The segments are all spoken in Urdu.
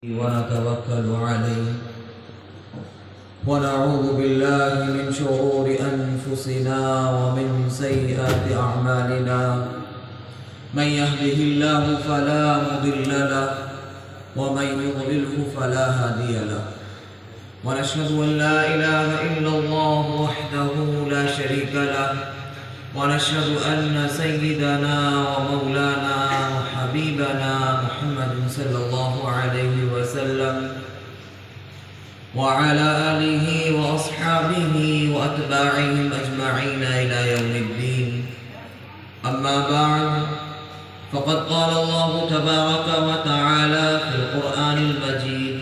ونتوكل عليه ونعوذ بالله من شرور أنفسنا ومن سيئات أعمالنا من يهده الله فلا مضل له ومن يضلله فلا هادي له ونشهد أن لا إله إلا الله وحده لا شريك له ونشهد أن سيدنا ومولانا وحبيبنا محمد صلى الله عليه وسلم وعلى آله وأصحابه وأتباعهم أجمعين إلى يوم الدين. أما بعد، فقد قال الله تبارك وتعالى في القرآن المجيد: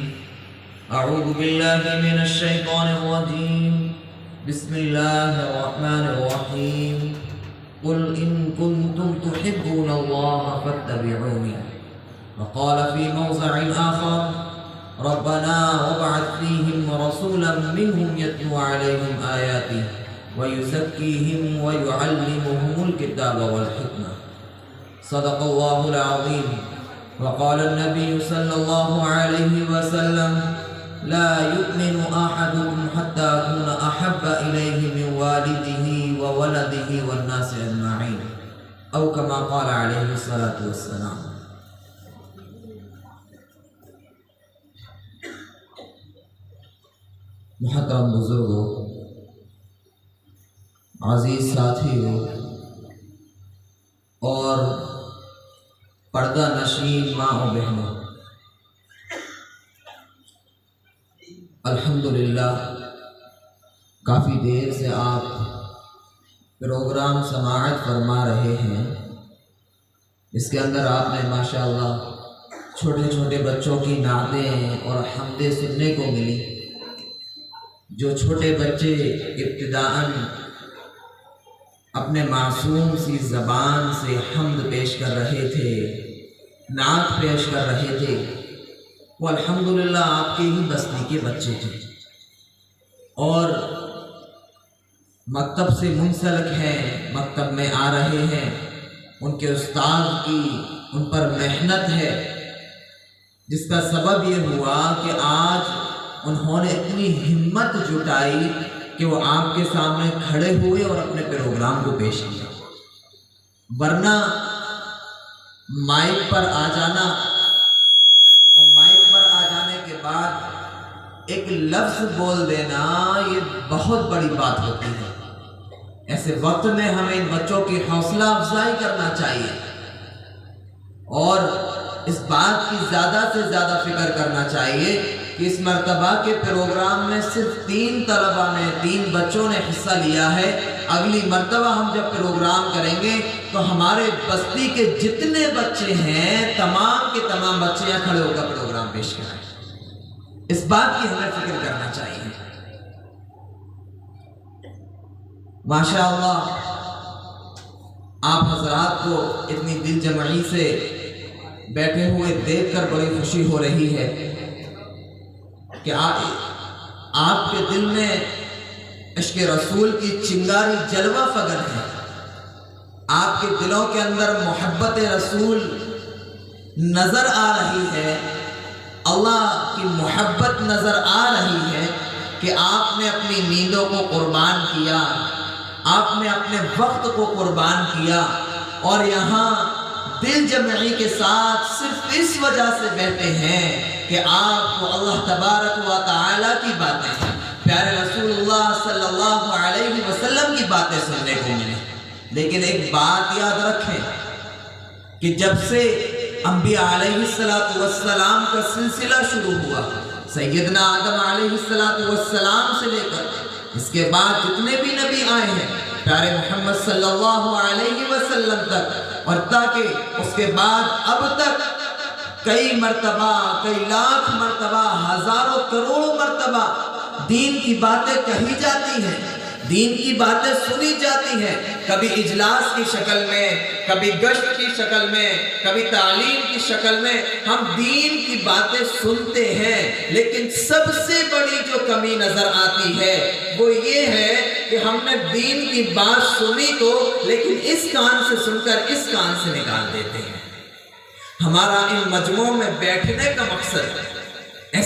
أعوذ بالله من الشيطان الرجيم، بسم الله الرحمن الرحيم. قل إن كنتم تحبون الله فاتبعوني. وقال في موضع آخر: ربنا وابعث فيهم رسولا منهم يتلو عليهم آياته ويزكيهم ويعلمهم الكتاب والحكمة. صدق الله العظيم. وقال النبي صلى الله عليه وسلم: لا يؤمن أحدكم حتى أكون أحب إليه من والده وولده والناس أجمعين، أو كما قال عليه الصلاة والسلام. محترم بزرگوں، عزیز ساتھیوں اور پردہ نشین ماں و بہنوں، الحمدللہ کافی دیر سے آپ پروگرام سماعت فرما رہے ہیں. اس کے اندر آپ نے ماشاءاللہ چھوٹے چھوٹے بچوں کی نعتیں اور حمدیں سننے کو ملی. جو چھوٹے بچے ابتداءً اپنے معصوم سی زبان سے حمد پیش کر رہے تھے، نعت پیش کر رہے تھے، وہ الحمدللہ آپ کے ہی بستی کے بچے تھے اور مکتب سے منسلک ہیں، مکتب میں آ رہے ہیں. ان کے استاد کی ان پر محنت ہے، جس کا سبب یہ ہوا کہ آج انہوں نے اتنی ہمت جٹائی کہ وہ آپ کے سامنے کھڑے ہوئے اور اپنے پروگرام کو پیش کیا. ورنہ مائک پر آ جانا اور مائک پر آ جانے کے بعد ایک لفظ بول دینا یہ بہت بڑی بات ہوتی ہے. ایسے وقت میں ہمیں ان بچوں کی حوصلہ افزائی کرنا چاہیے اور اس بات کی زیادہ سے زیادہ فکر کرنا چاہیے کہ اس مرتبہ کے پروگرام میں صرف 3 طلبہ نے 3 بچوں نے حصہ لیا ہے. اگلی مرتبہ ہم جب پروگرام کریں گے تو ہمارے بستی کے جتنے بچے ہیں تمام کے تمام بچے یہاں کھڑے ہو کر پروگرام پیش کریں. اس بات کی ہمیں فکر کرنا چاہیے. ماشاءاللہ آپ حضرات کو اتنی دل جمعی سے بیٹھے ہوئے دیکھ کر بڑی خوشی ہو رہی ہے کہ آپ کے دل میں عشق رسول کی چنگاری جلوہ فگر ہے. آپ کے دلوں کے اندر محبت رسول نظر آ رہی ہے، اللہ کی محبت نظر آ رہی ہے کہ آپ نے اپنی نیندوں کو قربان کیا، آپ نے اپنے وقت کو قربان کیا اور یہاں دل جمعی کے ساتھ صرف اس وجہ سے بیٹھے ہیں کہ آپ کو اللہ تبارک و تعالیٰ کی باتیں، پیارے رسول اللہ صلی اللہ علیہ وسلم کی باتیں سننے کو ملیں. لیکن ایک بات یاد رکھیں کہ جب سے انبیاء علیہ السلام کا سلسلہ شروع ہوا، سیدنا آدم علیہ السلام سے لے کر اس کے بعد جتنے بھی نبی آئے ہیں پیارے محمد صلی اللہ علیہ وسلم تک، اور تاکہ اس کے بعد اب تک کئی مرتبہ، کئی لاکھ مرتبہ، ہزاروں کروڑوں مرتبہ دین کی باتیں کہی جاتی ہیں، دین کی باتیں سنی جاتی ہیں، کبھی اجلاس کی شکل میں، کبھی گشت کی شکل میں، کبھی تعلیم کی شکل میں ہم دین کی باتیں سنتے ہیں. لیکن سب سے بڑی جو کمی نظر آتی ہے وہ یہ ہے کہ ہم نے دین کی بات سنی تو لیکن اس کان سے سن کر اس کان سے نکال دیتے ہیں. ہمارا ان مجموعوں میں بیٹھنے کا مقصد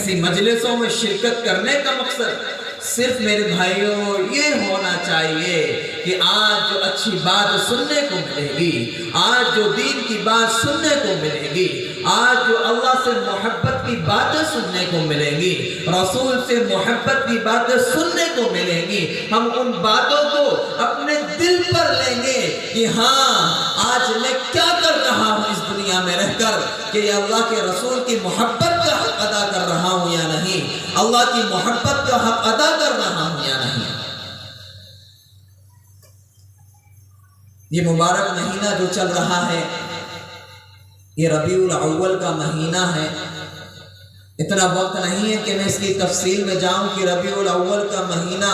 ایسی مجلسوں میں شرکت کرنے کا مقصد صرف میرے بھائیوں یہ ہونا چاہیے کہ آج جو اچھی بات سننے کو ملے گی، آج جو دین کی بات سننے کو ملے گی، آج جو اللہ سے محبت کی باتیں سننے کو ملیں گی، رسول سے محبت کی باتیں سننے کو ملیں گی، ہم ان باتوں کو اپنے دل پر لیں گے کہ ہاں آج میں کیا کر رہا ہوں اس دنیا میں رہ کر، کہ اللہ کے رسول کی محبت کا حق ادا کر رہا ہوں یا نہیں، اللہ کی محبت کا حق ادا کر رہا ہوں یا نہیں۔ یہ مبارک مہینہ جو چل رہا ہے، یہ ربیع الاول کا مہینہ ہے۔ اتنا وقت نہیں ہے کہ میں اس کی تفصیل میں جاؤں کہ ربیع الاول کا مہینہ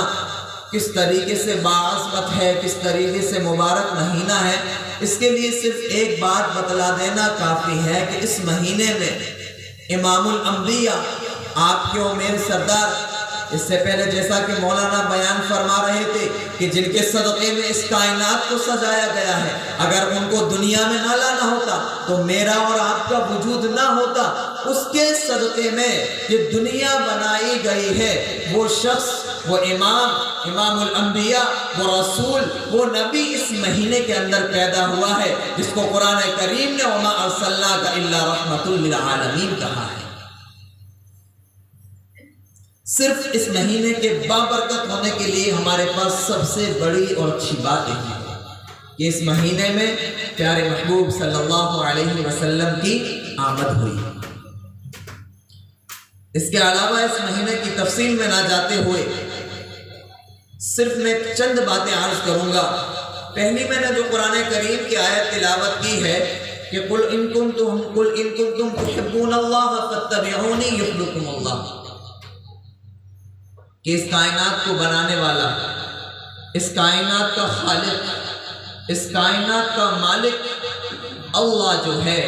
کس طریقے سے باعظمت ہے، کس طریقے سے مبارک مہینہ ہے۔ اس کے لیے صرف ایک بات بتلا دینا کافی ہے کہ اس مہینے میں امام الانبیاء، آپ کے امیر سردار، اس سے پہلے جیسا کہ مولانا بیان فرما رہے تھے کہ جن کے صدقے میں اس کائنات کو سجایا گیا ہے، اگر ان کو دنیا میں نہ لانا ہوتا تو میرا اور آپ کا وجود نہ ہوتا۔ اس کے صدقے میں یہ دنیا بنائی گئی ہے، وہ شخص، وہ امام الانبیاء، وہ رسول، وہ نبی اس مہینے کے اندر پیدا ہوا ہے، جس کو قرآن کریم نے وَمَا أَرْسَلْنَاكَ إِلَّا رَحْمَةً لِلْعَالَمِينَ کہا ہے۔ صرف اس مہینے کے بابرکت ہونے کے لیے ہمارے پاس سب سے بڑی اور اچھی بات یہ ہے کہ اس مہینے میں پیارے محبوب صلی اللہ علیہ وسلم کی آمد ہوئی۔ اس کے علاوہ اس مہینے کی تفصیل میں نہ جاتے ہوئے صرف میں چند باتیں عرض کروں گا۔ پہلی میں نے جو قرآن کریم کی آیت تلاوت کی ہے کہ قُلْ إِن كُنتُمْ تُحِبُّونَ اللَّهَ فَاتَّبِعُونِي يُحْبِبْكُمُ اللَّهُ، کہ اس کائنات کو بنانے والا، اس کائنات کا خالق، اس کائنات کا مالک اللہ جو ہے،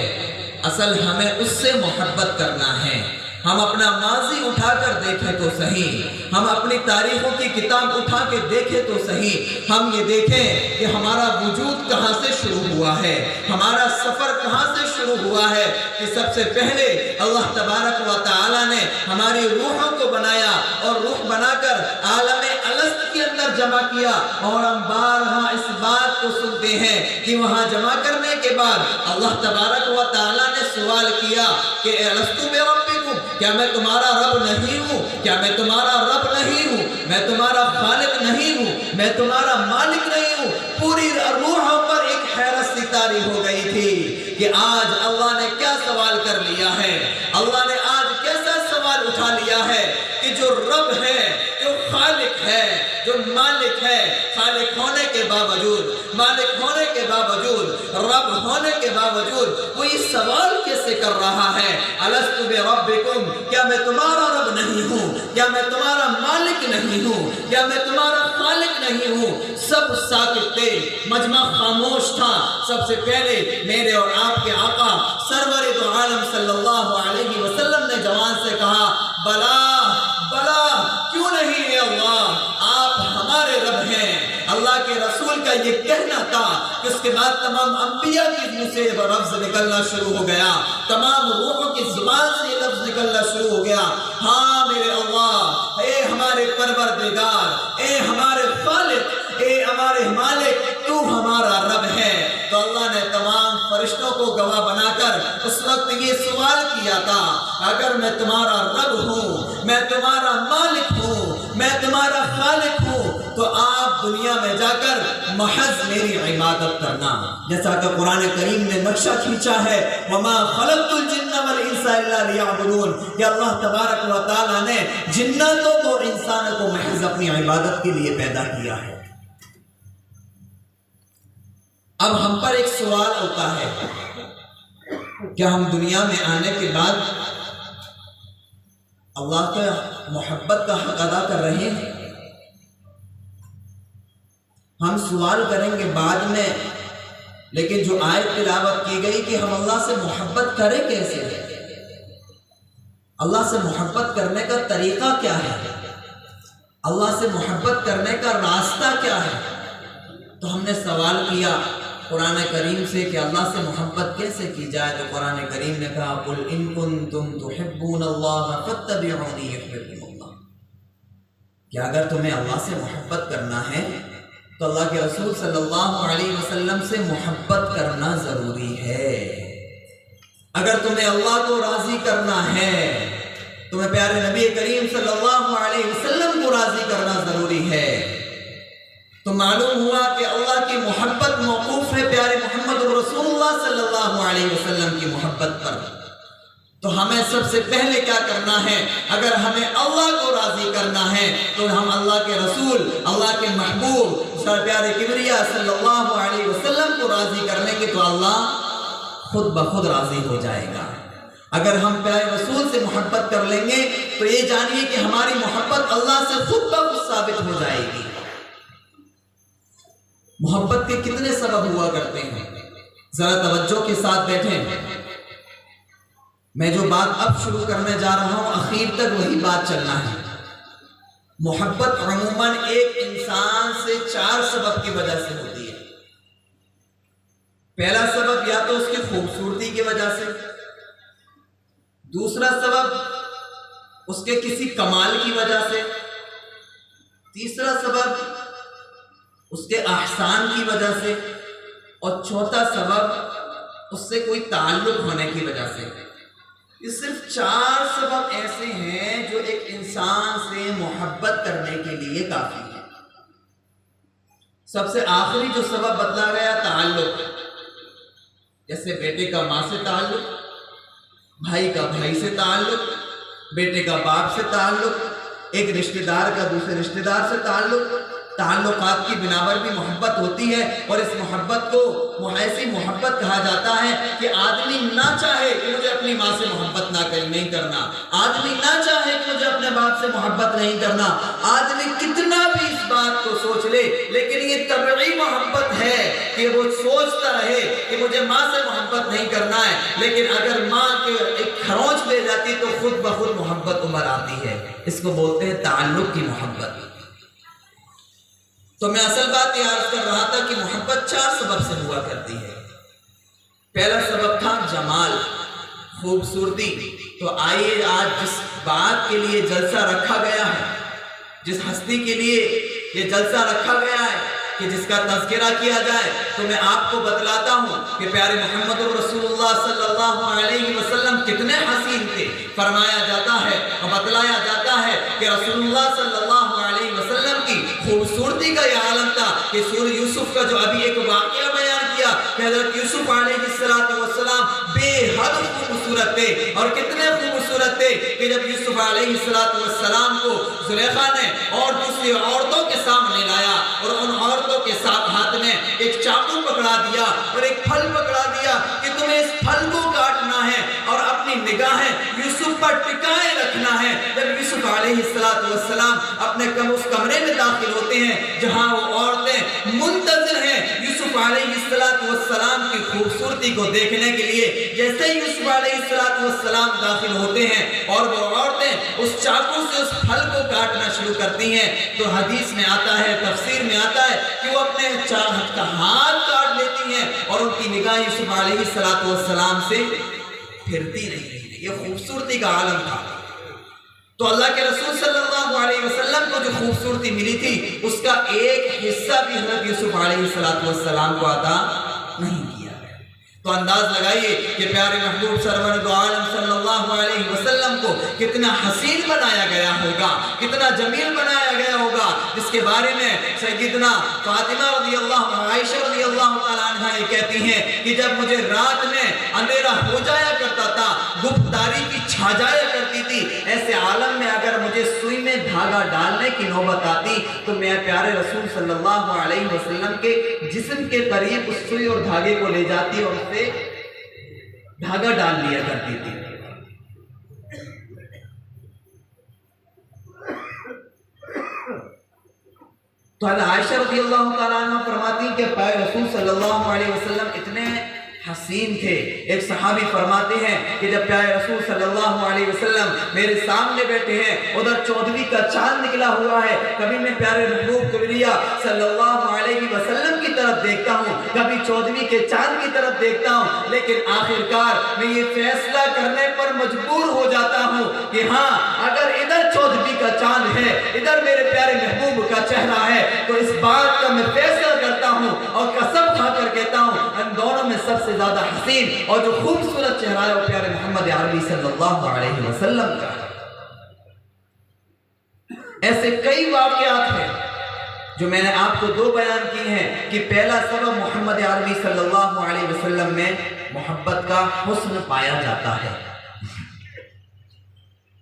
اصل ہمیں اس سے محبت کرنا ہے۔ ہم اپنا ماضی اٹھا کر دیکھیں تو صحیح، ہم اپنی تاریخوں کی کتاب اٹھا کے دیکھیں تو صحیح، ہم یہ دیکھیں کہ ہمارا وجود کہاں سے شروع ہوا ہے، ہمارا سفر کہاں سے شروع ہوا ہے، کہ سب سے پہلے اللہ تبارک و تعالی نے ہماری روحوں کو بنایا اور روح بنا کر عالم الست کے اندر جمع کیا، اور ہم بارہا اس بات کو سنتے ہیں کہ وہاں جمع کرنے کے بعد اللہ تبارک و تعالی نے سوال کیا کہ الستو بربکم، کیا میں تمہارا رب نہیں ہوں؟ کیا میں تمہارا رب نہیں ہوں؟ میں تمہارا خالق نہیں ہوں؟ میں تمہارا مالک نہیں ہوں؟ پوری روحوں پر ایک حیرت سی طاری ہو گئی تھی کہ آج اللہ نے کیا سوال کر لیا ہے، اللہ نے آج کیسا سوال اٹھا لیا ہے کہ جو رب ہے، جو خالق ہے، جو مالک ہے، خالق ہونے کے باوجود، مالک ہونے کے باوجود، رب ہونے کے باوجود وہ یہ سوال کیسے کر رہا ہے، الستو بربکم، کیا میں تمہارا رب نہیں ہوں؟ کیا میں تمہارا مالک نہیں ہوں؟ کیا میں تمہارا خالق نہیں ہوں؟ سب ساکت تھے، مجمع خاموش تھا۔ سب سے پہلے میرے اور آپ کے آقا سرور دو عالم صلی اللہ علیہ وسلم نے جوان سے کہا، بلا بلا، کیوں نہیں ہے اللہ، آپ ہمارے رب ہیں۔ اللہ کے رسول کا یہ کہنا تھا کہ اس کے بعد تمام انبیاء کی منہ سے یہ لفظ نکلنا شروع ہو گیا، تمام روحوں کی زبان سے یہ لفظ نکلنا شروع ہو گیا، ہاں میرے اللہ، اے ہمارے پروردگار، اے ہمارے خالق، اے ہمارے مالک، تو ہمارا رب ہے۔ تو اللہ نے تمام فرشتوں کو گواہ بنا کر اس وقت یہ سوال کیا تھا، اگر میں تمہارا رب ہوں، میں تمہارا مالک ہوں، میں تمہارا خالق ہوں، تو آپ دنیا میں جا کر محض میری عبادت کرنا، جیسا کہ قرآن کریم نے نقشہ کھینچا ہے، وَمَا خَلَقْتُ الْجِنَّ وَالْإِنسَ إِلَّا لِيَعْبُدُونَ، کہ اللہ تبارک و تعالیٰ نے جناتوں کو، انسانوں کو محض اپنی عبادت کے لیے پیدا کیا ہے۔ اب ہم پر ایک سوال ہوتا ہے، کیا ہم دنیا میں آنے کے بعد اللہ کا محبت کا حق ادا کر رہے ہیں؟ ہم سوال کریں گے بعد میں، لیکن جو آیت تلاوت کی گئی کہ ہم اللہ سے محبت کریں کیسے، اللہ سے محبت کرنے کا طریقہ کیا ہے، اللہ سے محبت کرنے کا راستہ کیا ہے، تو ہم نے سوال کیا قرآن کریم سے کہ اللہ سے محبت کیسے کی جائے، تو قرآن کریم نے کہا قل ان کنتم تحبون اللہ فاتبعونی یحببکم اللہ، کہ اگر تمہیں اللہ سے محبت کرنا ہے تو اللہ کے رسول صلی اللہ علیہ وسلم سے محبت کرنا ضروری ہے۔ اگر تمہیں اللہ کو راضی کرنا ہے، تمہیں پیارے نبی کریم صلی اللہ علیہ وسلم کو راضی کرنا ضروری ہے، تو معلوم ہوا کہ اللہ کی محبت موقوف ہے پیارے محمد رسول اللہ صلی اللہ علیہ وسلم کی محبت پر۔ تو ہمیں سب سے پہلے کیا کرنا ہے؟ اگر ہمیں اللہ کو راضی کرنا ہے تو ہم اللہ کے رسول، اللہ کے محبوب پیارے کبریا صلی اللہ علیہ وسلم کو راضی کر لیں گے تو اللہ خود بخود راضی ہو جائے گا۔ اگر ہم پیارے رسول سے محبت کر لیں گے تو یہ جانیے کہ ہماری محبت اللہ سے خود بخود ثابت ہو جائے گی۔ محبت کے کتنے سبب ہوا کرتے ہیں، ذرا توجہ کے ساتھ بیٹھیں۔ میں جو بات اب شروع کرنے جا رہا ہوں اخیر تک وہی بات چلنا ہے۔ محبت عموماً ایک انسان سے 4 سبب کی وجہ سے ہوتی ہے۔ پہلا سبب یا تو اس کی خوبصورتی کی وجہ سے، دوسرا سبب اس کے کسی کمال کی وجہ سے، تیسرا سبب اس کے احسان کی وجہ سے، اور چوتھا سبب اس سے کوئی تعلق ہونے کی وجہ سے۔ یہ صرف 4 سبب ایسے ہیں جو ایک انسان سے محبت کرنے کے لیے کافی ہے۔ سب سے آخری جو سبب بتلا گیا تعلق، جیسے بیٹے کا ماں سے تعلق، بھائی کا بھائی سے تعلق، بیٹے کا باپ سے تعلق، ایک رشتہ دار کا دوسرے رشتہ دار سے تعلق۔ تعلقات کی بنا پر بھی محبت ہوتی ہے، اور اس محبت کو ایسی محبت کہا جاتا ہے کہ آدمی نہ چاہے کہ مجھے اپنی ماں سے محبت نہیں کرنا، آدمی نہ چاہے کہ مجھے اپنے باپ سے محبت نہیں کرنا، آدمی کتنا بھی اس بات کو سوچ لے، لیکن یہ طبعی محبت ہے کہ وہ سوچتا رہے کہ مجھے ماں سے محبت نہیں کرنا ہے، لیکن اگر ماں کے ایک کھروچ لے جاتی تو خود بخود محبت ابھر آتی ہے۔ اس کو بولتے ہیں تعلق کی محبت۔ تو میں اصل بات یہ عرض کر رہا تھا کہ محبت 4 سبب سے ہوا کرتی ہے۔ پہلا سبب تھا جمال، خوبصورتی۔ تو آئیے آج جس بات کے لیے جلسہ رکھا گیا ہے، جس ہستی کے لیے یہ جلسہ رکھا گیا ہے کہ جس کا تذکرہ کیا جائے، تو میں آپ کو بتلاتا ہوں کہ پیارے محمد رسول اللہ صلی اللہ علیہ وسلم کتنے حسین تھے۔ فرمایا جاتا ہے اور بتلایا جاتا ہے کہ رسول اللہ صلی اللہ علیہ وسلم کی خوبصورتی کا یہ عالم تھا کہ سورہ یوسف کا جو ابھی ایک واقعہ بیان کیا کہ حضرت یوسف علیہ السلام بے حد خوبصورت تھے، اور کتنے خوبصورت تھے کہ جب یوسف علیہ السلام کو زلیخا نے اور دوسری عورتوں کے سامنے لایا اور ان عورتوں کے ساتھ ہاتھ میں ایک چاقو پکڑا دیا اور ایک پھل پکڑا دیا کہ تمہیں اس پھل کو کاٹنا ہے اور اپنی نگاہیں یوسف پر ٹکائے رکھنا ہے۔ جب یوسف علیہ السلام اپنے اس کمرے میں داخل ہوتے ہیں جہاں وہ عورتیں منتظر ہیں یوسف علیہ السلام کی خوبصورتی کو دیکھنے کے لیے، جیسے ہی یوسف علیہ السلام داخل ہوتے ہیں اور وہ عورتیں اس چاقو سے اس پھل کو کاٹنا شروع کرتی ہیں، تو حدیث میں آتا ہے، تفسیر میں آتا ہے کہ وہ اپنے ہاتھ کاٹ لیتی ہیں اور ان کی نگاہ یوسف علیہ السلام سے پھرتی نہیں ہے۔ یہ خوبصورتی کا عالم تھا۔ تو اللہ کے رسول صلی اللہ علیہ وسلم کو جو خوبصورتی ملی تھی اس کا ایک حصہ بھی حضرت یوسف علیہ السلام کو عطا نہیں کیا گیا۔ تو انداز لگائیے کہ پیارے محبوب سرور دو عالم صلی اللہ علیہ وسلم کو کتنا حسین بنایا گیا ہوگا، کتنا جمیل بنایا گیا ہوگا، جس کے بارے میں سیدنا فاطمہ رضی اللہ، عائشہ رضی اللہ تعالیٰ عنہ یہ کہتی ہیں کہ جب مجھے رات میں اندھیرا ہو جایا کرتا تھا، گپت تاریکی چھا جایا کرتی تھی، ایسے عالم میں اگر مجھے سوئی میں دھاگا ڈالنے کی نوبت آتی تو میں پیارے رسول صلی اللہ علیہ وسلم کے جسم کے قریب اس سوئی اور دھاگے کو لے جاتی اور اس سے دھاگا ڈال لیا کرتی تھی۔ تو حضرت عائشہ رضی اللہ تعالیٰ عنہ فرماتی کہ پیارے رسول صلی اللہ علیہ وسلم اتنے حسین تھے۔ ایک صحابی فرماتے ہیں کہ جب پیارے رسول صلی اللہ علیہ وسلم میرے سامنے بیٹھے ہیں، ادھر 14ویں کا چاند نکلا ہوا ہے، کبھی میں پیارے محبوب کبریا صلی اللہ علیہ وسلم کی طرف دیکھتا ہوں، کبھی 14ویں کے چاند کی طرف دیکھتا ہوں، لیکن آخرکار میں یہ فیصلہ کرنے پر مجبور ہو جاتا ہوں کہ ہاں، اگر ادھر 14ویں کا چاند ہے، ادھر میرے پیارے محبوب کا چہرہ ہے، تو اس بات کا میں فیصلہ کرتا ہوں اور قسم کھا کر کہتا ہوں ان دونوں میں سب سے زیادہ حسین اور جو خوبصورت چہرہ ہے وہ پیارے محمد عربی صلی اللہ علیہ وسلم کا ہے۔ ایسے کئی واقعات ہیں جو میں نے آپ کو 2 بیان کی ہیں کہ پہلا سبب محمد عربی صلی اللہ علیہ وسلم میں محبت کا حسن پایا جاتا ہے،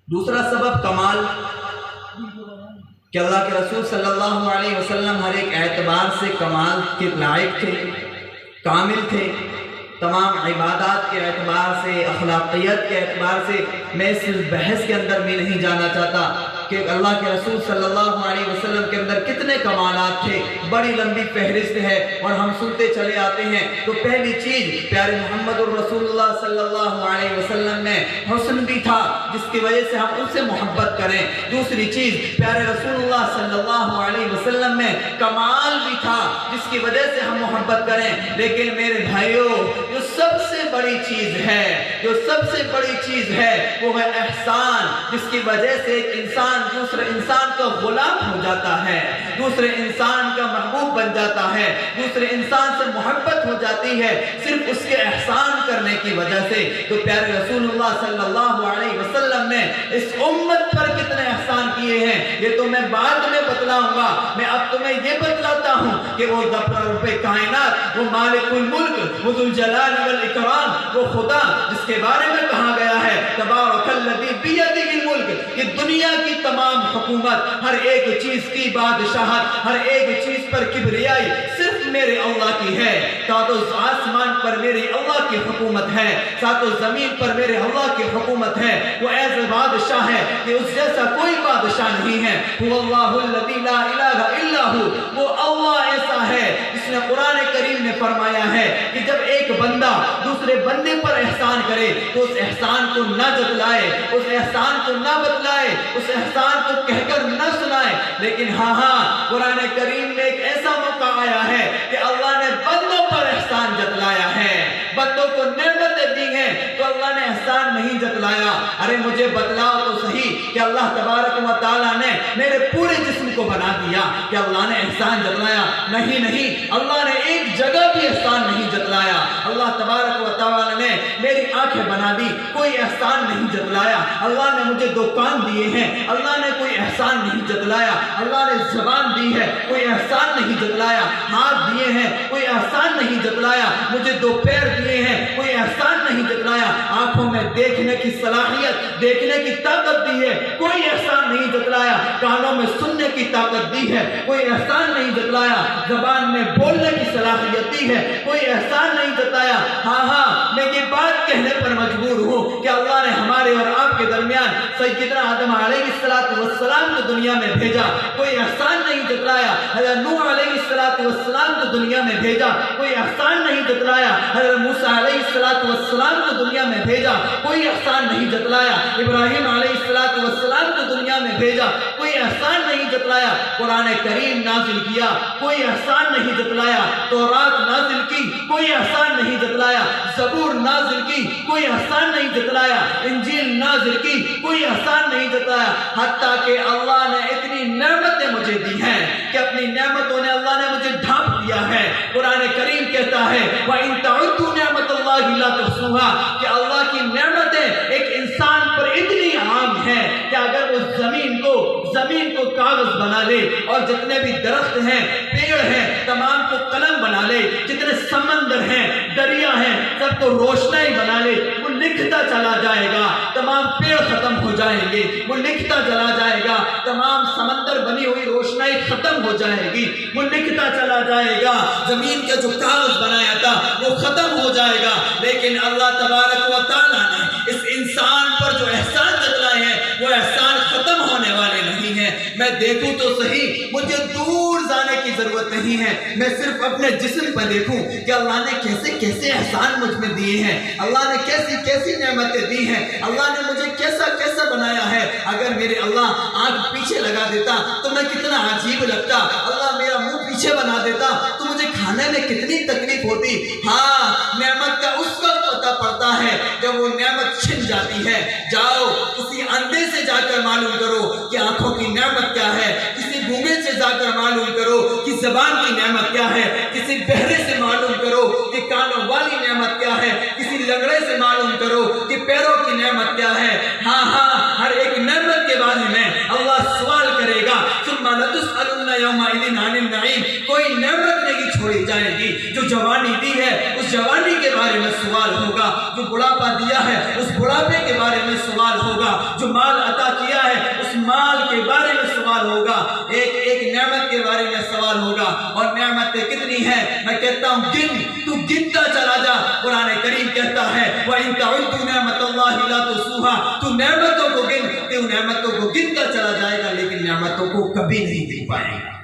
دوسرا سبب کمال، کہ اللہ کے رسول صلی اللہ علیہ وسلم ہر ایک اعتبار سے کمال کے لائق تھے، کامل تھے، تمام عبادات کے اعتبار سے، اخلاقیت کے اعتبار سے۔ میں اس بحث کے اندر بھی نہیں جانا چاہتا کہ اللہ کے رسول صلی اللہ علیہ وسلم کے اندر کتنے کمالات تھے، بڑی لمبی فہرست ہے اور ہم سنتے چلے آتے ہیں۔ تو پہلی چیز پیارے محمد الرسول اللہ صلی اللہ علیہ وسلم میں حسن بھی تھا جس کی وجہ سے ہم ان سے محبت کریں، دوسری چیز پیارے رسول اللہ صلی اللہ علیہ وسلم میں کمال بھی تھا جس کی وجہ سے ہم محبت کریں۔ لیکن میرے بھائیوں، جو سب سے بڑی چیز ہے، جو سب سے بڑی چیز ہے وہ ہے احسان، جس کی وجہ سے ایک انسان دوسرے انسان کا غلام ہو جاتا ہے، دوسرے انسان کا محبوب بن جاتا ہے، دوسرے انسان سے محبت ہو جاتی ہے صرف اس کے احسان کرنے کی وجہ سے۔ تو پیارے رسول اللہ صلی اللہ علیہ وسلم نے اس امت پر کتنے احسان کیے ہیں یہ تو میں بعد میں بتلاؤں گا، میں اب تمہیں یہ بتلاتا ہوں کہ وہ رب کائنات، وہ مالک الملک، وہ ذو الجلال والاکرام، وہ خدا جس کے بارے میں کہا گیا ہے تبارک الذی بیدہ الملک، کہ دنیا کی تمام حکومت، ہر ایک چیز کی بادشاہت، ہر ایک چیز پر کبریائی صرف میرے اللہ کی ہے۔ ساتوں آسمان پر میرے اللہ کی حکومت ہے، ساتوں زمین پر میرے اللہ کی حکومت ہے۔ وہ ایسا بادشاہ ہے کہ اس جیسا کوئی بادشاہ نہیں ہے۔ هو اللہ الذی لا الہ الا ہو، وہ اللہ ایسا ہے جس نے قرآن کریم میں فرمایا ہے کہ جب ایک بندہ دوسرے بندے پر احسان کرے تو اس احسان کو نہ جتلائے، اس احسان کو نہ بتلائے، اس احسان کو کہہ کر نہ سنائے، لیکن ہاں قرآن کریم میں ایک ایسا موقع آیا ہے کہ اللہ نے بندوں پر احسان جتلایا ہے، بندوں کو نعمتیں دی ہیں تو اللہ نے احسان نہیں جتلایا۔ ارے مجھے بتلاؤ تو صحیح کہ اللہ تبارک و تعالیٰ نے میرے پورے جسم کو بنا دیا کہ اللہ نے احسان جتلایا؟ نہیں، اللہ نے ایک جگہ بھی احسان نہیں جتلایا۔ اللہ تبارک و تعالیٰ نے میری آنکھیں بنا دی، کوئی احسان نہیں جتلایا۔ اللہ نے مجھے 2 کان دیے ہیں، اللہ نے کوئی احسان نہیں جتلایا۔ اللہ نے زبان دی ہے، کوئی احسان نہیں جتلایا۔ ہاتھ دیے ہیں، کوئی احسان نہیں جتلایا۔ مجھے 2 پیر دیے ہیں، کوئی احسان نہیں جتلایا۔ آنکھوں میں دیکھنے کی صلاحیت، دیکھنے کی طاقت دی ہے، کوئی احسان نہیں جتلایا۔ کانوں میں سننے کی طاقت دی ہے، کوئی احسان نہیں جتلایا۔ زبان میں بولنے کی صلاحیت دی ہے، کوئی احسان نہیں جتایا۔ ہاں میں یہ بات کہنے پر مجبور ہوں کہ اللہ نے ہمارے اور آپ کے درمیان سیدنا آدم علیہ السلام کو دنیا میں بھیجا، کوئی احسان نہیں جتلایا۔ حضرت نوح علیہ السلام کو دنیا میں بھیجا، کوئی احسان نہیں جتلایا۔ حضرت موسیٰ علیہ السلام کو دنیا میں بھیجا، کوئی احسان نہیں جتلایا۔ ابراہیم علیہ السلام کو دنیا میں بھیجا، کوئی احسان نہیں جتلایا۔ قرآن کریم نازل کیا، کوئی احسان نہیں جتلایا۔ تورات نازل کی، کوئی احسان نہیں جتلایا۔ زبور نازل کی، کوئی احسان نہیں جتلایا۔ انجیل نازل کی، کوئی احسان نہیں جتلایا۔ حتیٰ کہ اللہ نے اتنی نعمتیں مجھے دی ہیں کہ اپنی نعمتوں نے اللہ نے مجھے ڈھانپ دیا ہے۔ قرآن کریم کہتا ہے وَإِن تَعُدُّوا نِعْمَتَ اللَّهِ لَا تُحْصُوهَا، کہ اللہ کی نعمتیں ایک انسان پر اتنی عام ہیں کہ اگر وہ زمین کو کاغذ بنا لے اور جتنے بھی درخت ہیں، پیڑ ہیں، تمام کو قلم بنا لے، جتنے سمندر ہیں، دریا ہیں، سب کو روشنائی بنا لے، وہ لکھتا چلا جائے گا۔ تمام پیڑ ختم ہو جائیں گے، وہ لکھتا چلا جائے گا۔ تمام سمندر بنی ہوئی روشنائی ختم ہو جائے گی، وہ لکھتا چلا جائے گا۔ زمین کا جو کاغذ بنایا تھا وہ ختم ہو جائے گا، لیکن اللہ تبارک و تعالیٰ نے اس انسان پر جو احسان جتلائے ہیں وہ احسان ختم ہونے والے نہیں ہیں۔ میں میں دیکھوں تو صحیح، مجھے دور جانے کی ضرورت نہیں ہے، میں صرف اپنے جسم پر دیکھوں کہ اللہ نے کیسے کیسے احسان مجھ میں دیے ہیں، اللہ نے کیسی کیسی نعمتیں دی ہیں، اللہ نے مجھے کیسا کیسا بنایا ہے۔ اگر میرے اللہ آنکھ پیچھے لگا دیتا تو میں کتنا عجیب لگتا، اللہ میرا منہ پیچھے بنا دیتا تو مجھے کھانے میں کتنی تکلیف ہوتی۔ ہاں، نعمت کا اس وقت پتہ پڑتا ہے جب وہ نعمت چھن جاتی ہے۔ جاؤ کسی اندھے سے جا کر معلوم کرو کہ آنکھوں کی نعمت کیا ہے، کسی گونگے سے جا کر معلوم کرو کہ زبان کی نعمت کیا ہے، کسی بہرے سے معلوم کرو کہ کانوں والی نعمت کیا ہے، کسی لنگڑے سے معلوم کرو کہ پیروں کی نعمت کیا ہے۔ ہاں ہاں، ہر ایک نعمت کے بارے میں اللہ سوال کرے گا، ثم لتسألن یومئذ عن النعیم۔ کوئی نعمت نہیں چھوڑی جائے گی۔ جو جوانی دی ہے اس جوانی کے بارے میں سوال ہوگا، جو بڑھاپا دیا ہے اس بڑھاپے کے بارے میں سوال ہوگا، جو مال عطا کیا ہے اس مال کے بارے میں سوال ہوگا، ایک ایک نعمت کے بارے میں سوال ہوگا۔ اور نعمتیں کتنی ہیں؟ میں کہتا ہوں گن، تو گنتا چلا جا۔ قرآن کریم کہتا ہے وَإِن تَعُدُّوا نِعْمَتَ اللَّهِ لَا تُحْصُوهَا۔ تو نعمتوں کو گن، تو نعمتوں کو گنتا چلا جائے گا لیکن نعمتوں کو کبھی نہیں گن پائے گا۔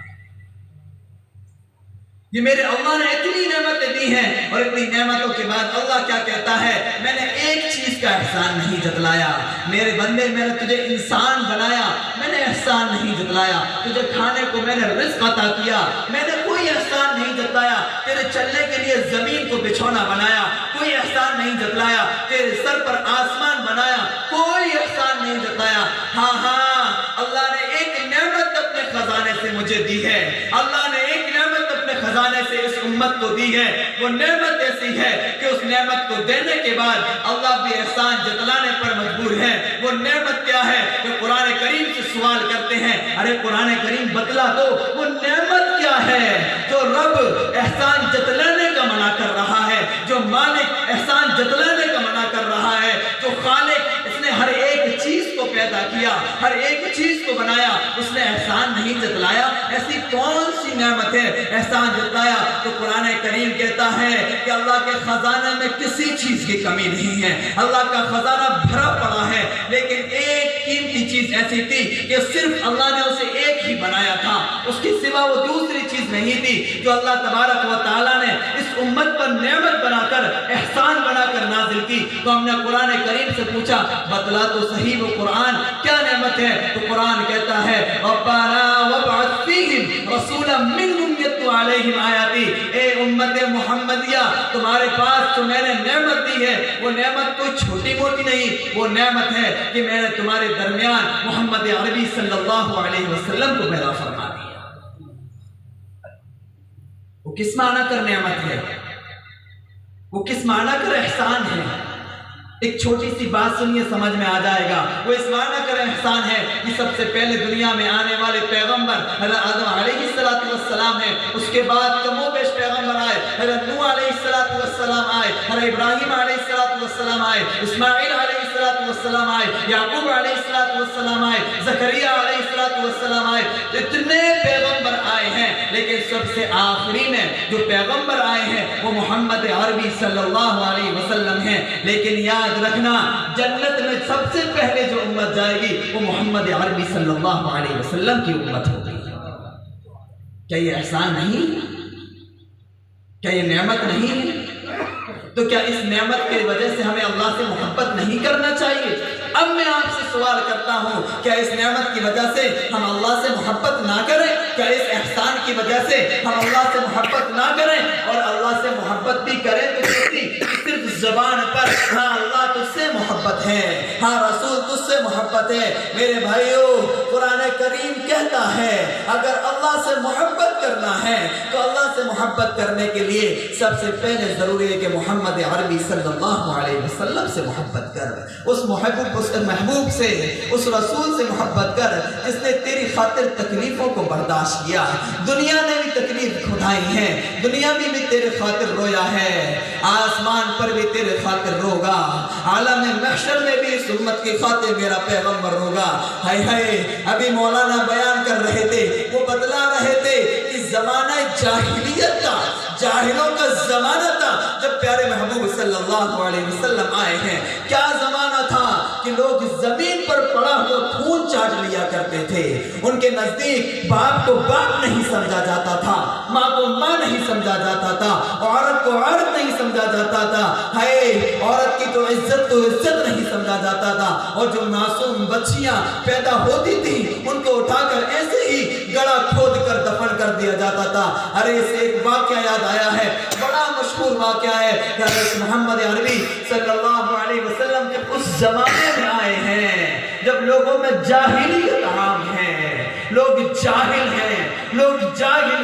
یہ میرے اللہ نے اتنی نعمتیں دی ہیں، اور اتنی نعمتوں کے بعد اللہ کیا کہتا ہے؟ میں نے ایک چیز کا احسان نہیں جتلایا۔ میرے بندے، میں نے تجھے انسان بنایا، میں نے احسان نہیں جتلایا۔ تجھے کھانے کو میں نے رزق عطا کیا، میں نے کوئی احسان نہیں جتلایا۔ تیرے چلنے کے لیے زمین کو بچھونا بنایا، کوئی احسان نہیں جتلایا۔ تیرے سر پر آسمان بنایا، کوئی احسان نہیں جتلایا۔ ہاں ہاں، اللہ نے ایک نعمت اپنے خزانے سے مجھے دی ہے، اللہ نے ایک نعمت اپنے خزانے سے اس امت کو دی ہے۔ وہ نعمت ایسی ہے کہ اس نعمت کو دینے کے بعد اللہ بھی احسان جتلانے پر مجبور ہے۔ وہ نعمت کیا ہے کہ قرآن کریم سے سوال کرتے ہیں، ارے قرآن کریم بتلا دو وہ نعمت کیا ہے جو رب احسان جتلانے کا منع کر رہا ہے، جو مالک احسان جتلانے کا منع کر رہا ہے، جو خالق اس نے ہر ایک چیز کو پیدا کیا، ہر ایک چیز کو بنایا، اس نے احسان نہیں جتلایا۔ ایسی کون سی نعمت ہے احسان جتلایا؟ تو قرآن کریم کہتا ہے کہ اللہ کے خزانے میں کسی چیز کی کمی نہیں ہے، اللہ کا خزانہ بھرا پڑا ہے، لیکن ایک قیمتی چیز ایسی تھی کہ صرف اللہ نے اسے ایک ہی بنایا تھا، اس کے سوا وہ دوسری چیز نہیں تھی جو اللہ تبارک و تعالیٰ نے اس امت پر نعمت بنا کر، احسان بنا کر نازل کی۔ تو ہم نے قرآن کریم سے پوچھا بتلا تو صحیح وہ قرآن کیا نعمت ہے؟ تو قرآن کہتا ہے ربنا وابعث فیہم رسولا منہم یتلو علیہم آیاتی۔ اے امت محمدیہ، تمہارے پاس جو میں نے نعمت دی ہے وہ نعمت کوئی چھوٹی موٹی نہیں، وہ نعمت ہے کہ میں نے تمہارے درمیان محمد عربی صلی اللہ علیہ وسلم کو پیدا فرما دیا۔ وہ کس معنی کر نعمت ہے؟ وہ کس معنی کر احسان ہے؟ ایک چھوٹی سی بات سنیے سمجھ میں آ جائے گا۔ وہ اس معنی کا احسان ہے کہ سب سے پہلے دنیا میں آنے والے پیغمبر حضرت آدم علیہ السلام ہے، اس کے بعد کم و بیش پیغمبر آئے، حضرت نوح علیہ السلام آئے، حضرت ابراہیم علیہ السلام آئے، اسماعیل علیہ السلام آئے، یعقوب علیہ السلام آئے، زکریا علیہ السلام آئے۔ اتنے پیغمبر آئے ہیں، لیکن سب سے آخری میں جو پیغمبر آئے ہیں وہ محمد عربی صلی اللہ علیہ وسلم ہیں۔ لیکن یاد رکھنا، جنت میں سب سے پہلے جو امت جائے گی وہ محمد عربی صلی اللہ علیہ وسلم کی امت ہوگی۔ کیا یہ احسان نہیں؟ کیا یہ نعمت نہیں؟ تو کیا اس نعمت کی وجہ سے ہمیں اللہ سے محبت نہیں کرنا چاہیے؟ اب میں آپ سے سوال کرتا ہوں، کیا اس نعمت کی وجہ سے ہم اللہ سے محبت نہ کریں؟ کیا اس احسان کی وجہ سے ہم اللہ سے محبت نہ کریں؟ اور اللہ سے محبت بھی کریں تو صرف زبان پر ہاں اللہ تجھ سے محبت ہے، ہاں رسول تجھ سے محبت ہے۔ میرے بھائیو، قرآن کریم کہتا ہے اگر اللہ سے محبت کرنا ہے تو اللہ سے محبت کرنے کے لیے سب سے پہلے ضروری ہے کہ محمد عربی صلی اللہ علیہ وسلم سے محبت کر، اس محبوب سے، اس رسول سے محبت کر جس نے تیری خاطر تکلیفوں کو برداشت کیا۔ دنیا نے بھی تکلیف اٹھائی ہے، دنیا میں بھی تیرے خاطر رویا ہے، آسمان پر بھی تیرے خاطر روگا، عالم محشر میں بھی اس امت کی خاطر میرا پیغمبر روگا۔ ہائے ہائے، ابھی مولانا بیان کر رہے تھے، وہ بتلا رہے تھے کہ زمانہ جاہلیت کا، جاہلوں کا زمانہ تھا جب پیارے محبوب صلی اللہ علیہ وسلم آئے ہیں۔ کیا زمانہ تھا کہ لوگ زمین پر پڑا ہوا خون چاٹ لیا کرتے کرتے تھے. ان کے نزدیک باپ کو باپ نہیں سمجھا جاتا تھا, ماں کو ماں نہیں سمجھا جاتا تھا, عورت کو عورت نہیں سمجھا جاتا تھا. ہے عورت کی تو عزت نہیں سمجھا جاتا تھا. اور جو معصوم بچیاں پیدا ہوتی تھیں ان کو اٹھا کر ایسے ہی گڑا کھود کر دفن کر دیا جاتا تھا. ارے اسے ایک واقعہ یاد آیا ہے, بڑا مشہور واقعہ ہے. حضرت محمد عربی صلی اللہ علیہ وسلم جب اس زمانے میں آئے ہیں جب لوگوں میں جاہلیت عام ہے, لوگ جاہل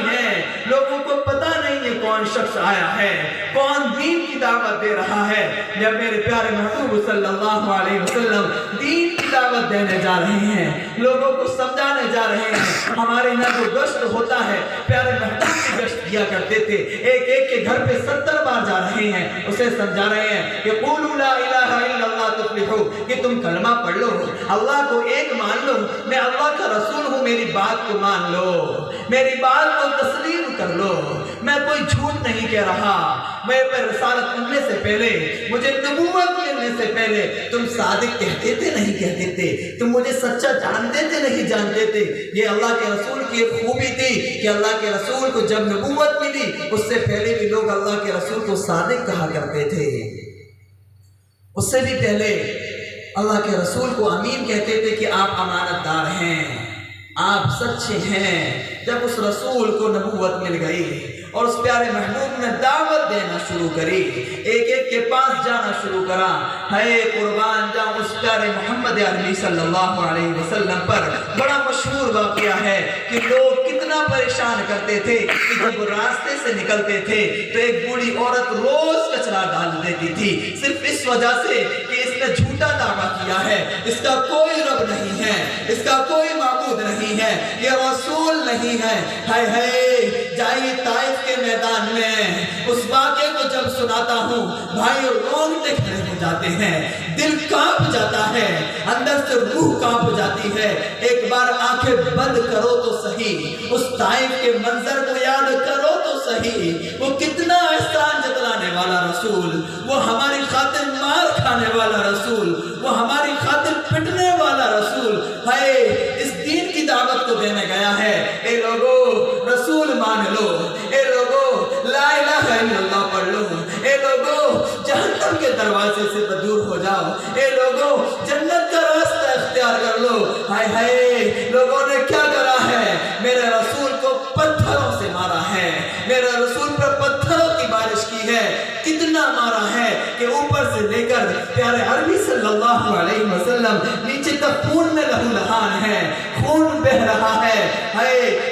ہیں, لوگوں کو پتہ نہیں ہے کون شخص آیا ہے, کون دین کی دعوت دے رہا ہے. جب میرے پیارے محبوب صلی اللہ علیہ وسلم دین کی دعوت دینے جا رہے ہیں, لوگوں کو سمجھانے جا رہے ہیں. ہمارے یہاں جو گشت ہوتا ہے, پیارے محبوب کی گشت کیا کرتے تھے, ایک ایک کے گھر پہ 70 بار جا رہے ہیں, اسے سمجھا رہے ہیں کہ قولوا لا الہ الا اللہ تفلحوا, کہ تم کلمہ پڑھ لو, اللہ کو ایک مان لو, میں اللہ کا رسول ہوں, میری بات کو مان لو, میری بات کو تسلیم کر لو, میں کوئی جھوٹ نہیں کہہ رہا, میرے پر رسالت ملنے سے پہلے, مجھے نبوت ملنے سے پہلے تم صادق کہتے تھے نہیں کہتے تھے, تم مجھے سچا جانتے تھے نہیں جانتے تھے. یہ اللہ کے رسول کی ایک خوبی تھی کہ اللہ کے رسول کو جب نبوت ملی اس سے پہلے بھی لوگ اللہ کے رسول کو صادق کہا کرتے تھے, اس سے بھی پہلے اللہ کے رسول کو امین کہتے تھے کہ آپ امانت دار ہیں, آپ سچے ہیں. جب اس رسول کو نبوت مل گئی اور اس پیارے محبوب نے دعوت دینا شروع کری, ایک ایک کے پاس جانا شروع کرا, ہے قربان جاؤں اس پیارے محمد عربی صلی اللہ علیہ وسلم پر. بڑا مشہور واقعہ ہے کہ لوگ کتنا پریشان کرتے تھے کہ جب راستے سے نکلتے تھے تو ایک بوڑھی عورت روز کچرا ڈال دیتی تھی, صرف اس وجہ سے کہ اس نے جھوٹا دعویٰ کیا ہے, اس کا کوئی رب نہیں ہے, اس کا کوئی معبود نہیں ہے, یہ رسول نہیں ہے. جائیے طائف کے میدان میں اس واقعے کو جب سناتا ہوں بھائی رونگٹے کھڑے ہو جاتے ہیں, دل کانپ جاتا ہے, اندر سے روح کانپ جاتی ہے. ایک بار آنکھیں بند کرو تو صحیح, اس طائف کے منظر کو یاد کرو تو صحیح. وہ کتنا احسان جتلانے والا رسول, وہ ہماری خاطر مار کھانے والا رسول, وہ ہماری خاطر پٹنے والا رسول ہے, اس دین کی دعوت کو دینے گیا ہے. اے لوگو رسول مان لو, اے لوگو لا الہ الا اللہ پڑھ لو, اے لوگو جہنم کے دروازے سے دور ہو جاؤ, اے لوگو جنت کا راستہ اختیار کر لو. ہائے ہائے لوگوں نے کیا کرا ہے, میرے رسول کو پتھروں سے مارا ہے, میرے رسول پر پتھروں کی بارش کی ہے. کتنا مارا ہے کہ اوپر سے لے کر پیارے عربی صلی اللہ علیہ وسلم نیچے تک خون میں لہو لہان ہے, خون بہ رہا ہے.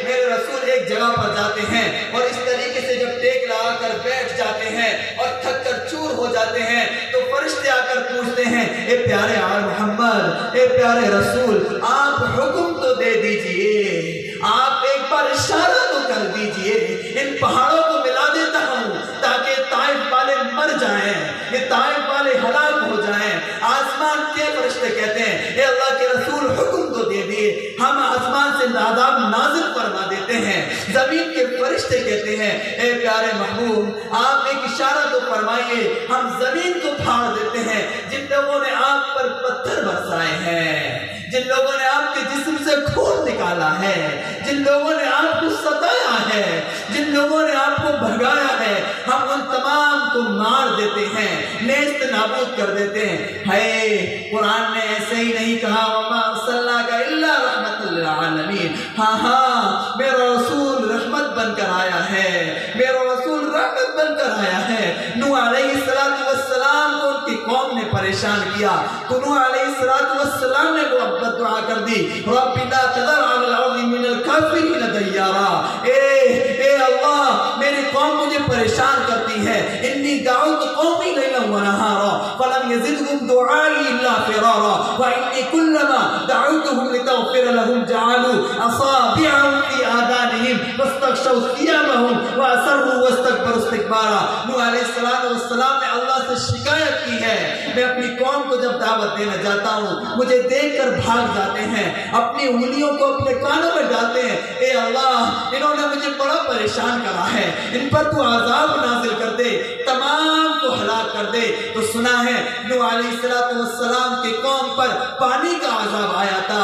میرے رسول ایک جگہ پر جاتے ہیں اور اس طریقے سے جب ٹیک لگا کر بیٹھ جاتے ہیں اور تھک کر چور ہو جاتے ہیں تو فرشتے آ کر پوچھتے ہیں, اے پیارے آل محمد, اے پیارے رسول, آپ حکم تو دے دیجئے, آپ ایک بار اشارہ تو کر دیجئے, ان پہاڑوں کو ملا دیتا ہوں تاکہ طائف والے مر جائیں, یہ طائف والے ہلاک ہو جائیں. آسمان کے فرشتے کہتے ہیں اے اللہ کے رسول حکم تو دے دیے, ہم آسمان سے عذاب نازل فرما دیتے ہیں. زمین کے فرشتے کہتے ہیں اے پیارے محبوب آپ ایک اشارہ تو فرمائیے, ہم زمین کو پھاڑ دیتے ہیں. جن لوگوں نے آپ پر پتھر برسائے ہیں, جن لوگوں نے آپ کے جسم سے خون نکالا ہے, جن لوگوں نے آپ کو ستایا ہے, جن لوگوں نے آپ کو بھگایا ہے, ہم ان تمام کو مار دیتے ہیں, نیست نابود کر دیتے ہیں. قرآن نے ایسے ہی نہیں کہا وما ارسلناک الا رحمت للعالمین. ہاں میرا رسول رحمت بن کر آیا ہے, میرا رسول رحمت بن کر آیا ہے. نوح علیہ السلام کو ان کی قوم نے پریشان کیا تو نوح علیہ السلام نے وہ دعا کر دی, رب لا تذر علی الارض من الکافرین دیارا. اے اللہ میری قوم مجھے پریشان کرتی ہے, انی دعوت قومی لیلا و نہارا فلم یزدهم دعائی الا فرارا وانی کلما دعوتهم لتغفر لهم جعلوا اصابعهم فی آذانهم واستغشوا ثیابهم واسروا واستكبروا استکبارا. نوح علیہ السلام نے اللہ سے شکایت کی ہے, میں اپنی قوم کو جب دعوت دینا جاتا ہوں مجھے دیکھ کر بھاگ جاتے ہیں, اپنی انگلیوں کو اپنے کانوں میں ڈالتے ہیں. اے اللہ انہوں نے مجھے بڑا پریشان کرا ہے, ان پر تو عذاب نازل کر دے, تمام کو ہلاک کر دے. تو سنا ہے نوح علیہ السلام کی قوم پر پانی کا عذاب آیا تھا.